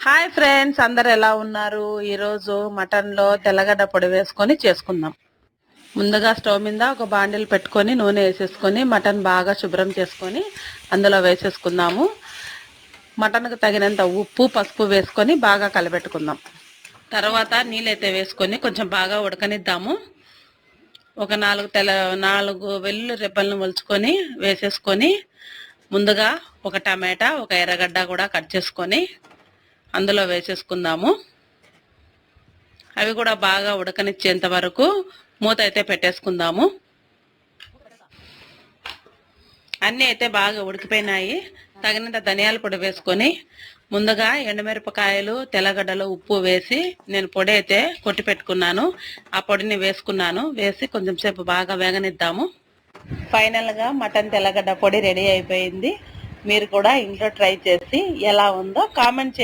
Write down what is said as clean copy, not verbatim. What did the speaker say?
Hi friends, అందరు ఎలా ఉన్నారు? ఈరోజు మటన్లో తెల్లగడ్డ పొడి వేసుకొని చేసుకుందాం. ముందుగా స్టవ్ మీద ఒక బాండిల్ పెట్టుకొని నూనె వేసేసుకొని మటన్ బాగా శుభ్రం చేసుకొని అందులో వేసేసుకుందాము. మటన్కు తగినంత ఉప్పు పసుపు వేసుకొని బాగా కలబెట్టుకుందాం. తర్వాత నీళ్ళైతే వేసుకొని కొంచెం బాగా ఉడకనిద్దాము. ఒక నాలుగు వెల్లుల్లి రెబ్బలను ఒలుచుకొని వేసేసుకొని ముందుగా ఒక టమాటా ఒక ఎర్రగడ్డ కూడా కట్ చేసుకొని అందులో వేసేసుకుందాము. అవి కూడా బాగా ఉడకనిచ్చేంత వరకు మూత అయితే పెట్టేసుకుందాము. అన్నీ అయితే బాగా ఉడికిపోయినాయి. తగినంత ధనియాల పొడి వేసుకొని ముందుగా ఎండుమిరపకాయలు తెల్లగడ్డలు ఉప్పు వేసి నేను పొడి అయితే కొట్టి పెట్టుకున్నాను. ఆ పొడిని వేసుకున్నాను. వేసి కొంచెం సేపు బాగా వేగనిద్దాము. ఫైనల్గా మటన్ తెల్లగడ్డ పొడి రెడీ అయిపోయింది. మీరు కూడా ఇంట్లో ట్రై చేసి ఎలా ఉందో కామెంట్ చేయండి.